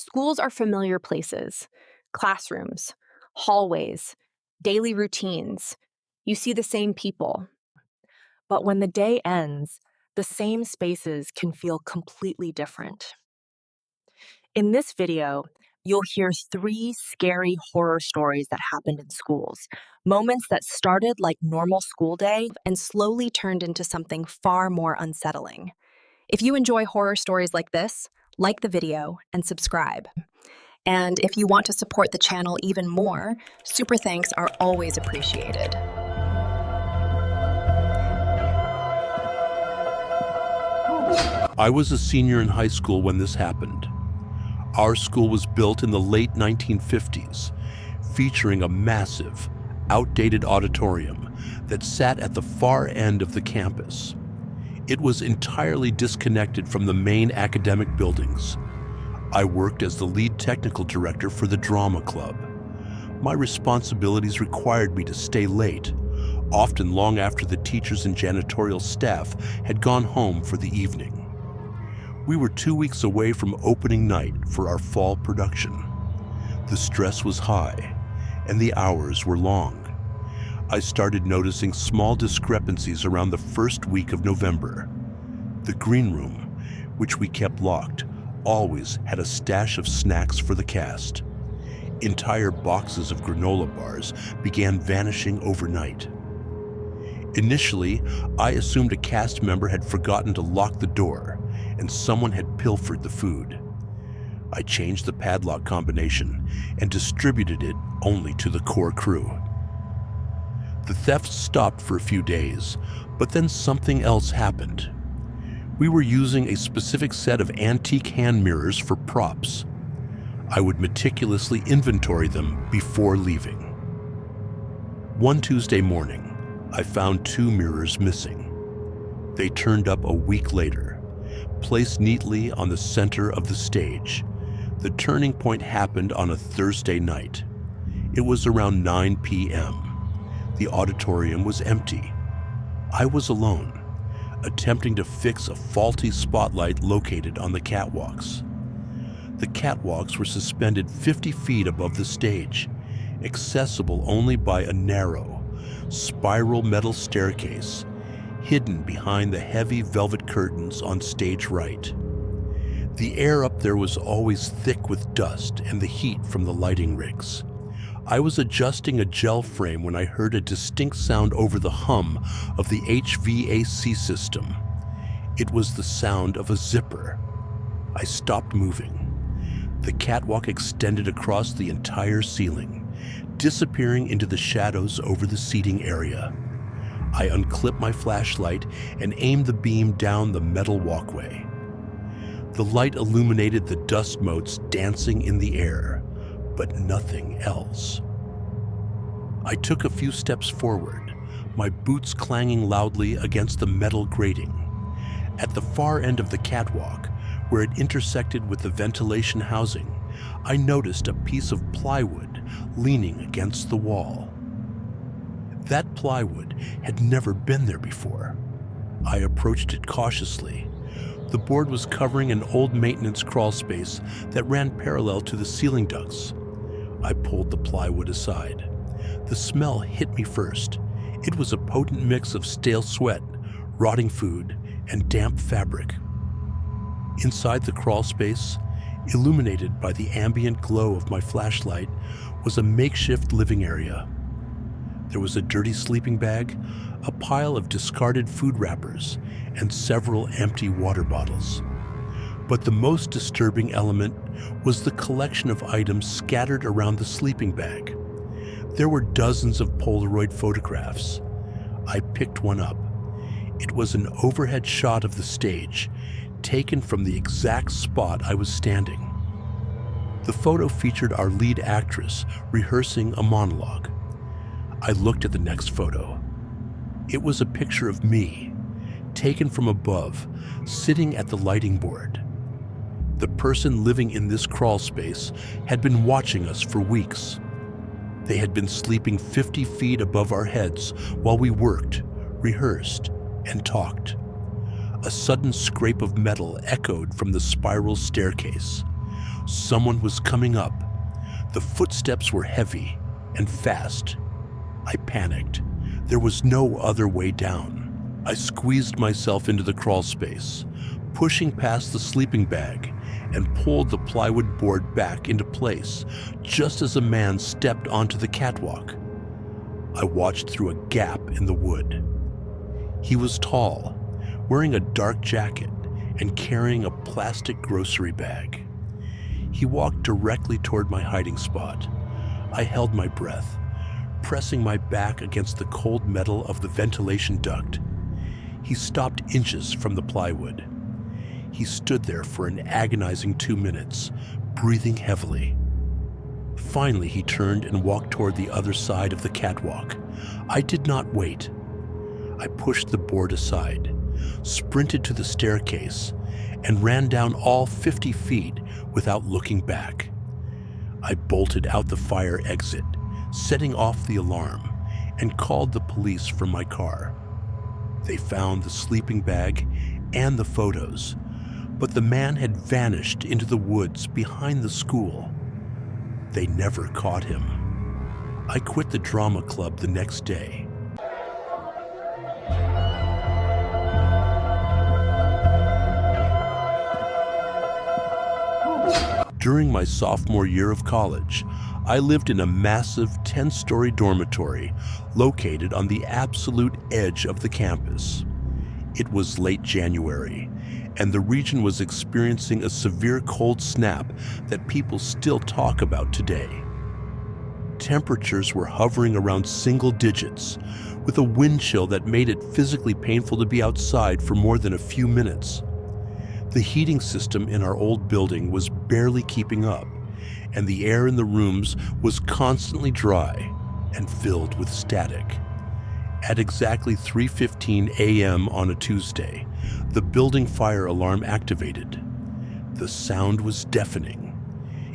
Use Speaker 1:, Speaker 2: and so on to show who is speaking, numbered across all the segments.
Speaker 1: Schools are familiar places, classrooms, hallways, daily routines. You see the same people.
Speaker 2: But when the day ends, the same spaces can feel completely different. In this video, you'll hear three scary horror stories that happened in schools, moments that started like normal school day and slowly turned into something far more unsettling. If you enjoy horror stories like this, like the video and subscribe. And if you want to support the channel even more, super thanks are always appreciated.
Speaker 3: I was a senior in high school when this happened. Our school was built in the late 1950s, featuring a massive, outdated auditorium that sat at the far end of the campus. It was entirely disconnected from the main academic buildings. I worked as the lead technical director for the drama club. My responsibilities required me to stay late, often long after the teachers and janitorial staff had gone home for the evening. We were 2 weeks away from opening night for our fall production. The stress was high, and the hours were long. I started noticing small discrepancies around the first week of November. The green room, which we kept locked, always had a stash of snacks for the cast. Entire boxes of granola bars began vanishing overnight. Initially, I assumed a cast member had forgotten to lock the door and someone had pilfered the food. I changed the padlock combination and distributed it only to the core crew. The theft stopped for a few days, but then something else happened. We were using a specific set of antique hand mirrors for props. I would meticulously inventory them before leaving. One Tuesday morning, I found 2 mirrors missing. They turned up a week later, placed neatly on the center of the stage. The turning point happened on a Thursday night. It was around 9 p.m. The auditorium was empty. I was alone, attempting to fix a faulty spotlight located on the catwalks. The catwalks were suspended 50 feet above the stage, accessible only by a narrow, spiral metal staircase hidden behind the heavy velvet curtains on stage right. The air up there was always thick with dust and the heat from the lighting rigs. I was adjusting a gel frame when I heard a distinct sound over the hum of the HVAC system. It was the sound of a zipper. I stopped moving. The catwalk extended across the entire ceiling, disappearing into the shadows over the seating area. I unclipped my flashlight and aimed the beam down the metal walkway. The light illuminated the dust motes dancing in the air, but nothing else. I took a few steps forward, my boots clanging loudly against the metal grating. At the far end of the catwalk, where it intersected with the ventilation housing, I noticed a piece of plywood leaning against the wall. That plywood had never been there before. I approached it cautiously. The board was covering an old maintenance crawl space that ran parallel to the ceiling ducts. I pulled the plywood aside. The smell hit me first. It was a potent mix of stale sweat, rotting food, and damp fabric. Inside the crawl space, illuminated by the ambient glow of my flashlight, was a makeshift living area. There was a dirty sleeping bag, a pile of discarded food wrappers, and several empty water bottles. But the most disturbing element was the collection of items scattered around the sleeping bag. There were dozens of Polaroid photographs. I picked one up. It was an overhead shot of the stage, taken from the exact spot I was standing. The photo featured our lead actress rehearsing a monologue. I looked at the next photo. It was a picture of me, taken from above, sitting at the lighting board. The person living in this crawl space had been watching us for weeks. They had been sleeping 50 feet above our heads while we worked, rehearsed, and talked. A sudden scrape of metal echoed from the spiral staircase. Someone was coming up. The footsteps were heavy and fast. I panicked. There was no other way down. I squeezed myself into the crawl space, pushing past the sleeping bag, and pulled the plywood board back into place just as a man stepped onto the catwalk. I watched through a gap in the wood. He was tall, wearing a dark jacket and carrying a plastic grocery bag. He walked directly toward my hiding spot. I held my breath, pressing my back against the cold metal of the ventilation duct. He stopped inches from the plywood. He stood there for an agonizing 2 minutes, breathing heavily. Finally, he turned and walked toward the other side of the catwalk. I did not wait. I pushed the board aside, sprinted to the staircase, and ran down all 50 feet without looking back. I bolted out the fire exit, setting off the alarm, and called the police from my car. They found the sleeping bag and the photos, but the man had vanished into the woods behind the school. They never caught him. I quit the drama club the next day. During my sophomore year of college, I lived in a massive 10-story dormitory located on the absolute edge of the campus. It was late January, and the region was experiencing a severe cold snap that people still talk about today. Temperatures were hovering around single digits, with a wind chill that made it physically painful to be outside for more than a few minutes. The heating system in our old building was barely keeping up, and the air in the rooms was constantly dry and filled with static. At exactly 3:15 a.m. on a Tuesday, the building fire alarm activated. The sound was deafening.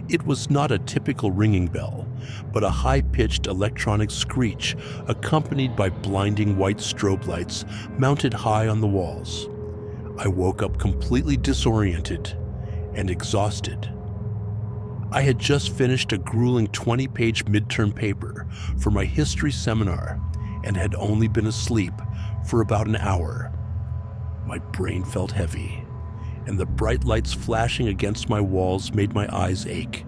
Speaker 3: It was not a typical ringing bell, but a high-pitched electronic screech accompanied by blinding white strobe lights mounted high on the walls. I woke up completely disoriented and exhausted. I had just finished a grueling 20-page midterm paper for my history seminar and had only been asleep for about an hour. My brain felt heavy, and the bright lights flashing against my walls made my eyes ache.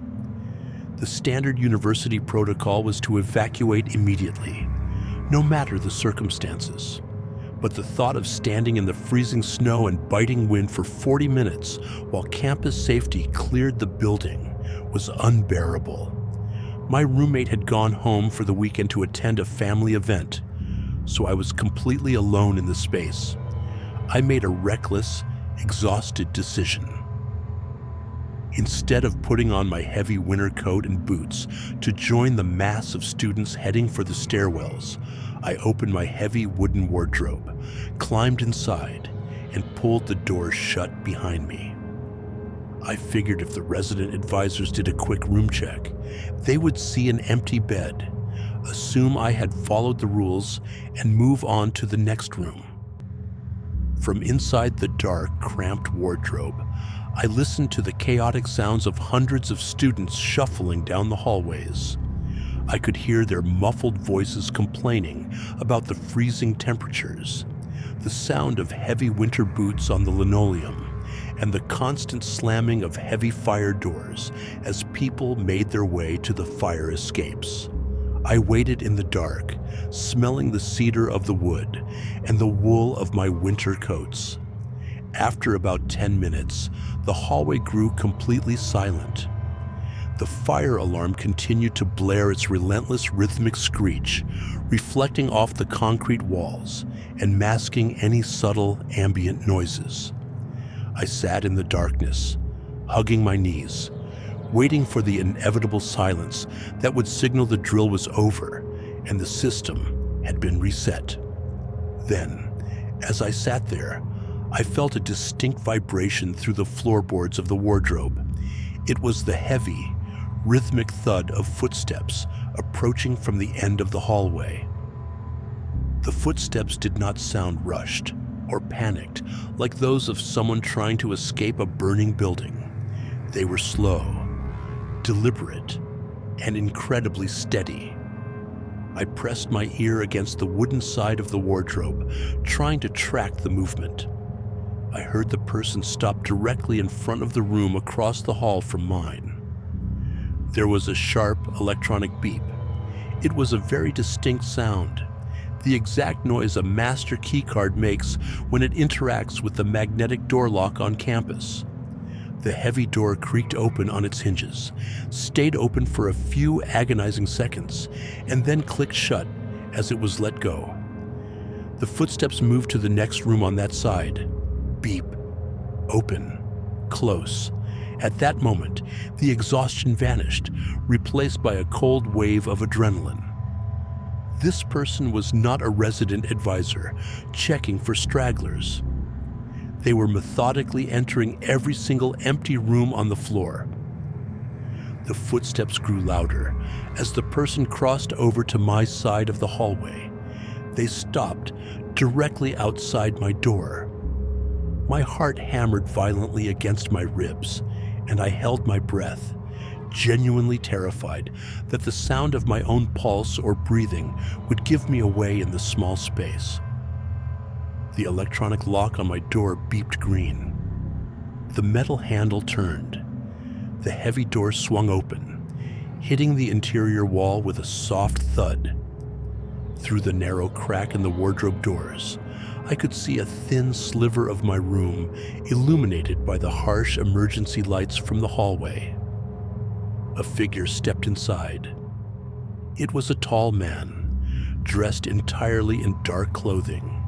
Speaker 3: The standard university protocol was to evacuate immediately, no matter the circumstances. But the thought of standing in the freezing snow and biting wind for 40 minutes while campus safety cleared the building was unbearable. My roommate had gone home for the weekend to attend a family event, so I was completely alone in the space. I made a reckless, exhausted decision. Instead of putting on my heavy winter coat and boots to join the mass of students heading for the stairwells, I opened my heavy wooden wardrobe, climbed inside, and pulled the doors shut behind me. I figured if the resident advisors did a quick room check, they would see an empty bed, assume I had followed the rules, and move on to the next room. From inside the dark, cramped wardrobe, I listened to the chaotic sounds of hundreds of students shuffling down the hallways. I could hear their muffled voices complaining about the freezing temperatures, the sound of heavy winter boots on the linoleum, and the constant slamming of heavy fire doors as people made their way to the fire escapes. I waited in the dark, smelling the cedar of the wood and the wool of my winter coats. After about 10 minutes, the hallway grew completely silent. The fire alarm continued to blare its relentless rhythmic screech, reflecting off the concrete walls and masking any subtle ambient noises. I sat in the darkness, hugging my knees, waiting for the inevitable silence that would signal the drill was over and the system had been reset. Then, as I sat there, I felt a distinct vibration through the floorboards of the wardrobe. It was the heavy, rhythmic thud of footsteps approaching from the end of the hallway. The footsteps did not sound rushed or panicked like those of someone trying to escape a burning building. They were slow, deliberate, and incredibly steady. I pressed my ear against the wooden side of the wardrobe, trying to track the movement. I heard the person stop directly in front of the room across the hall from mine. There was a sharp electronic beep. It was a very distinct sound, the exact noise a master keycard makes when it interacts with the magnetic door lock on campus. The heavy door creaked open on its hinges, stayed open for a few agonizing seconds, and then clicked shut as it was let go. The footsteps moved to the next room on that side. Beep. Open. Close. At that moment, the exhaustion vanished, replaced by a cold wave of adrenaline. This person was not a resident advisor, checking for stragglers. They were methodically entering every single empty room on the floor. The footsteps grew louder as the person crossed over to my side of the hallway. They stopped directly outside my door. My heart hammered violently against my ribs, and I held my breath, genuinely terrified that the sound of my own pulse or breathing would give me away in the small space. The electronic lock on my door beeped green. The metal handle turned. The heavy door swung open, hitting the interior wall with a soft thud. Through the narrow crack in the wardrobe doors, I could see a thin sliver of my room illuminated by the harsh emergency lights from the hallway. A figure stepped inside. It was a tall man, dressed entirely in dark clothing,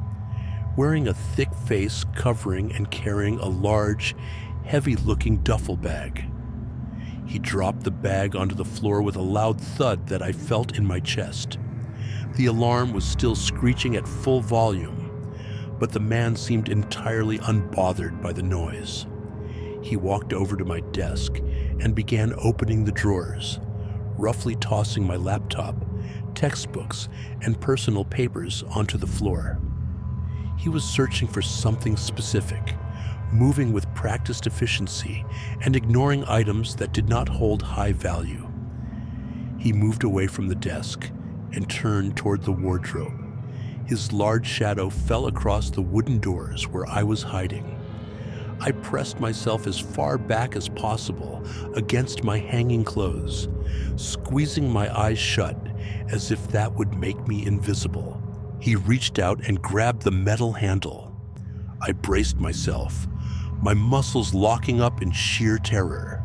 Speaker 3: wearing a thick face covering and carrying a large, heavy-looking duffel bag. He dropped the bag onto the floor with a loud thud that I felt in my chest. The alarm was still screeching at full volume, but the man seemed entirely unbothered by the noise. He walked over to my desk and began opening the drawers, roughly tossing my laptop, textbooks, and personal papers onto the floor. He was searching for something specific, moving with practiced efficiency and ignoring items that did not hold high value. He moved away from the desk and turned toward the wardrobe. His large shadow fell across the wooden doors where I was hiding. I pressed myself as far back as possible against my hanging clothes, squeezing my eyes shut as if that would make me invisible. He reached out and grabbed the metal handle. I braced myself, my muscles locking up in sheer terror.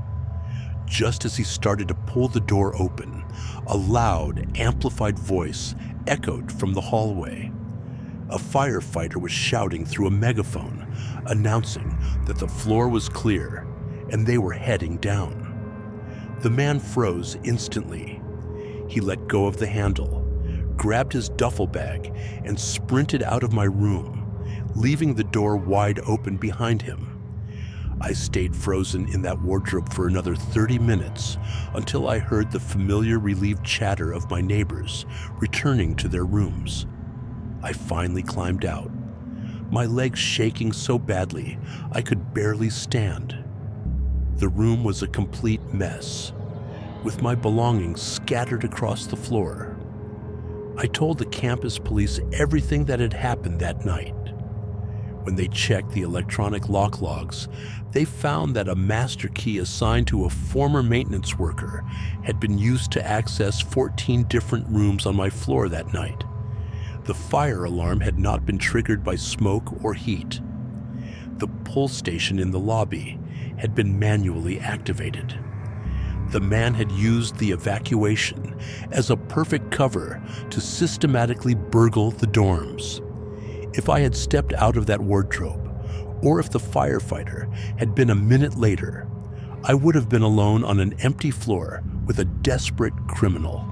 Speaker 3: Just as he started to pull the door open, a loud, amplified voice echoed from the hallway. A firefighter was shouting through a megaphone, announcing that the floor was clear and they were heading down. The man froze instantly. He let go of the handle, grabbed his duffel bag, and sprinted out of my room, leaving the door wide open behind him. I stayed frozen in that wardrobe for another 30 minutes until I heard the familiar relieved chatter of my neighbors returning to their rooms. I finally climbed out, my legs shaking so badly I could barely stand. The room was a complete mess, with my belongings scattered across the floor. I told the campus police everything that had happened that night. When they checked the electronic lock logs, they found that a master key assigned to a former maintenance worker had been used to access 14 different rooms on my floor that night. The fire alarm had not been triggered by smoke or heat. The pull station in the lobby had been manually activated. The man had used the evacuation as a perfect cover to systematically burgle the dorms. If I had stepped out of that wardrobe, or if the firefighter had been a minute later, I would have been alone on an empty floor with a desperate criminal.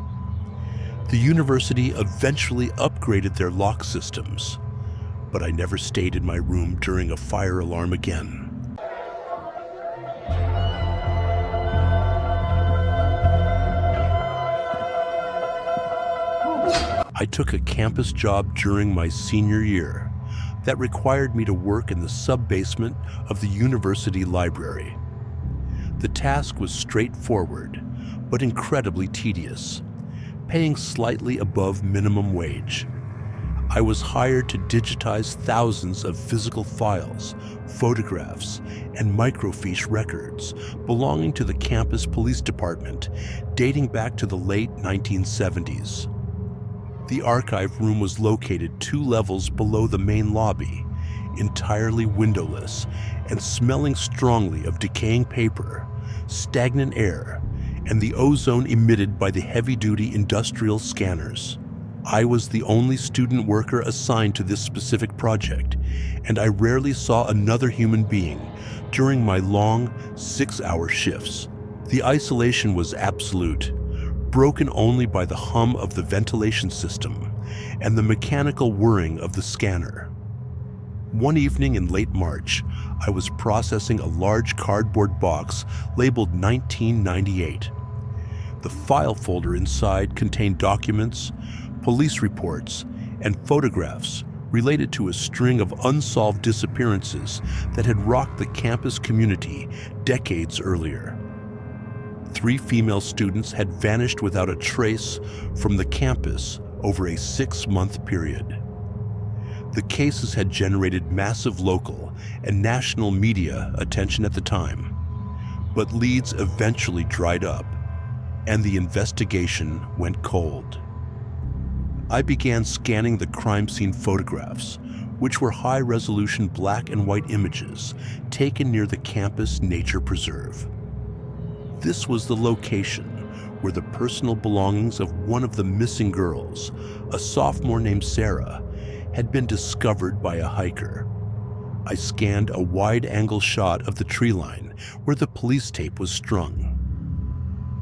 Speaker 3: The university eventually upgraded their lock systems, but I never stayed in my room during a fire alarm again. I took a campus job during my senior year that required me to work in the sub-basement of the university library. The task was straightforward, but incredibly tedious, paying slightly above minimum wage. I was hired to digitize thousands of physical files, photographs, and microfiche records belonging to the campus police department dating back to the late 1970s. The archive room was located 2 levels below the main lobby, entirely windowless and smelling strongly of decaying paper, stagnant air, and the ozone emitted by the heavy-duty industrial scanners. I was the only student worker assigned to this specific project, and I rarely saw another human being during my long 6-hour shifts. The isolation was absolute, broken only by the hum of the ventilation system and the mechanical whirring of the scanner. One evening in late March, I was processing a large cardboard box labeled 1998. The file folder inside contained documents, police reports, and photographs related to a string of unsolved disappearances that had rocked the campus community decades earlier. 3 female students had vanished without a trace from the campus over a 6-month period. The cases had generated massive local and national media attention at the time, but leads eventually dried up, and the investigation went cold. I began scanning the crime scene photographs, which were high-resolution black and white images taken near the campus nature preserve. This was the location where the personal belongings of one of the missing girls, a sophomore named Sarah, had been discovered by a hiker. I scanned a wide-angle shot of the tree line where the police tape was strung.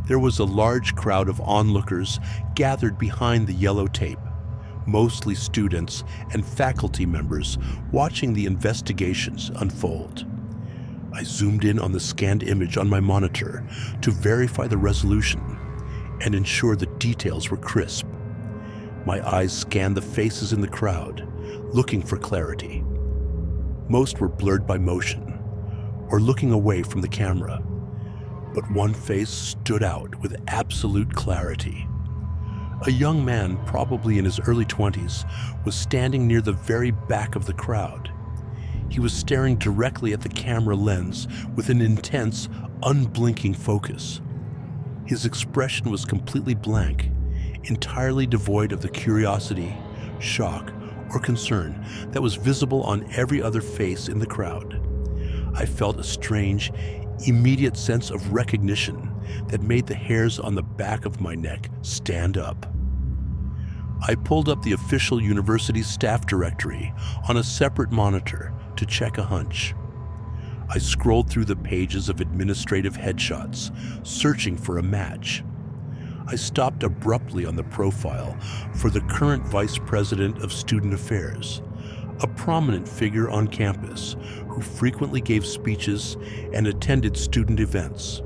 Speaker 3: There was a large crowd of onlookers gathered behind the yellow tape, mostly students and faculty members watching the investigations unfold. I zoomed in on the scanned image on my monitor to verify the resolution and ensure the details were crisp. My eyes scanned the faces in the crowd, looking for clarity. Most were blurred by motion or looking away from the camera, but one face stood out with absolute clarity. A young man, probably in his early 20s, was standing near the very back of the crowd. He was staring directly at the camera lens with an intense, unblinking focus. His expression was completely blank, entirely devoid of the curiosity, shock, or concern that was visible on every other face in the crowd. I felt a strange, immediate sense of recognition that made the hairs on the back of my neck stand up. I pulled up the official university staff directory on a separate monitor to check a hunch. I scrolled through the pages of administrative headshots, searching for a match. I stopped abruptly on the profile for the current Vice President of Student Affairs, a prominent figure on campus who frequently gave speeches and attended student events.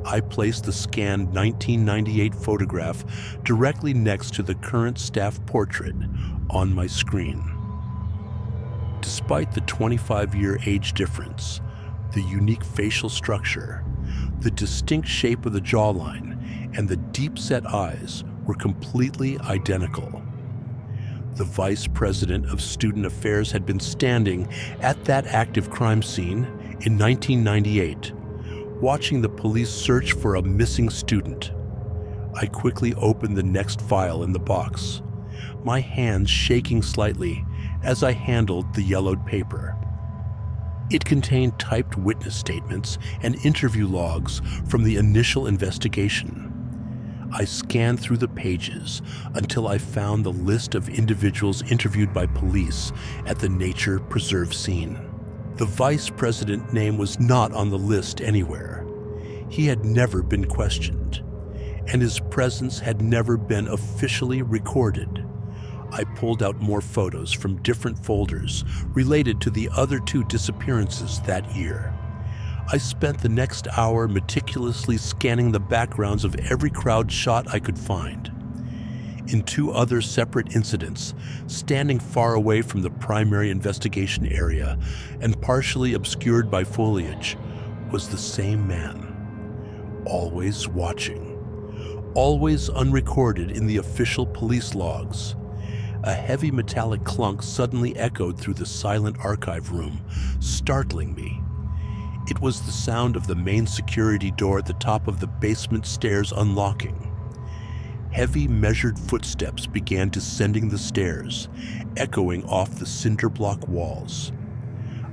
Speaker 3: I placed the scanned 1998 photograph directly next to the current staff portrait on my screen. Despite the 25-year age difference, the unique facial structure, the distinct shape of the jawline, and the deep-set eyes were completely identical. The Vice President of Student Affairs had been standing at that active crime scene in 1998, watching the police search for a missing student. I quickly opened the next file in the box, my hands shaking slightly as I handled the yellowed paper. It contained typed witness statements and interview logs from the initial investigation. I scanned through the pages until I found the list of individuals interviewed by police at the nature preserve scene. The vice president name was not on the list anywhere. He had never been questioned, and his presence had never been officially recorded. I pulled out more photos from different folders related to the other 2 disappearances that year. I spent the next hour meticulously scanning the backgrounds of every crowd shot I could find. In 2 other separate incidents, standing far away from the primary investigation area and partially obscured by foliage, was the same man, always watching. always unrecorded in the official police logs. A heavy metallic clunk suddenly echoed through the silent archive room, startling me. It was the sound of the main security door at the top of the basement stairs unlocking. Heavy, measured footsteps began descending the stairs, echoing off the cinder block walls.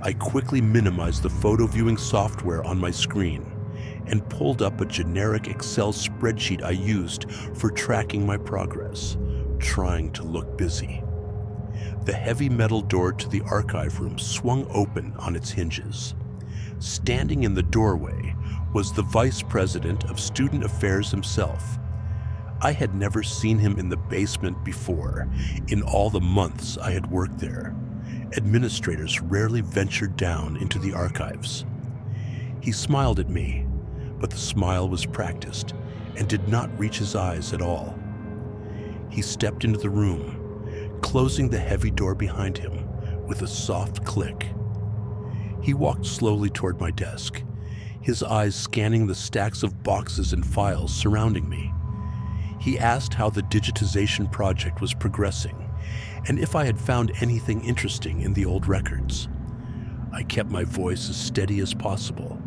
Speaker 3: I quickly minimized the photo viewing software on my screen and pulled up a generic Excel spreadsheet I used for tracking my progress, trying to look busy. The heavy metal door to the archive room swung open on its hinges. Standing in the doorway was the Vice President of Student Affairs himself. I had never seen him in the basement before, in all the months I had worked there. Administrators rarely ventured down into the archives. He smiled at me, but the smile was practiced and did not reach his eyes at all. He stepped into the room, closing the heavy door behind him with a soft click. He walked slowly toward my desk, his eyes scanning the stacks of boxes and files surrounding me. He asked how the digitization project was progressing and if I had found anything interesting in the old records. I kept my voice as steady as possible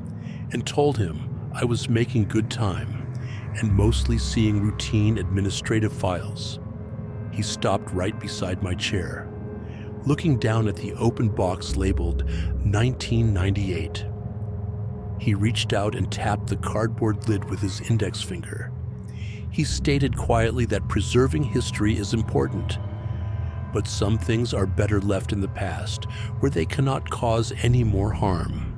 Speaker 3: and told him I was making good time and mostly seeing routine administrative files. He stopped right beside my chair, looking down at the open box labeled 1998. He reached out and tapped the cardboard lid with his index finger. He stated quietly that preserving history is important, but some things are better left in the past where they cannot cause any more harm.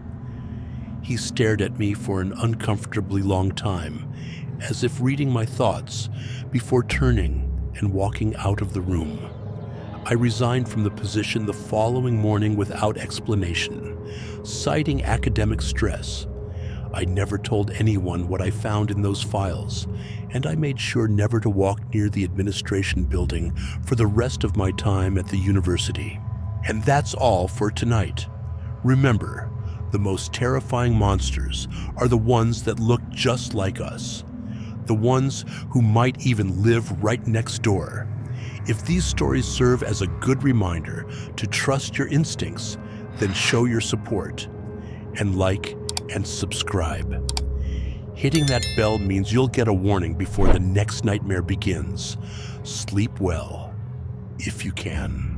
Speaker 3: He stared at me for an uncomfortably long time, as if reading my thoughts, before turning and walking out of the room. I resigned from the position the following morning without explanation, citing academic stress. I never told anyone what I found in those files, and I made sure never to walk near the administration building for the rest of my time at the university. And that's all for tonight. Remember, the most terrifying monsters are the ones that look just like us, the ones who might even live right next door. If these stories serve as a good reminder to trust your instincts, then show your support and like and subscribe. Hitting that bell means you'll get a warning before the next nightmare begins. Sleep well, if you can.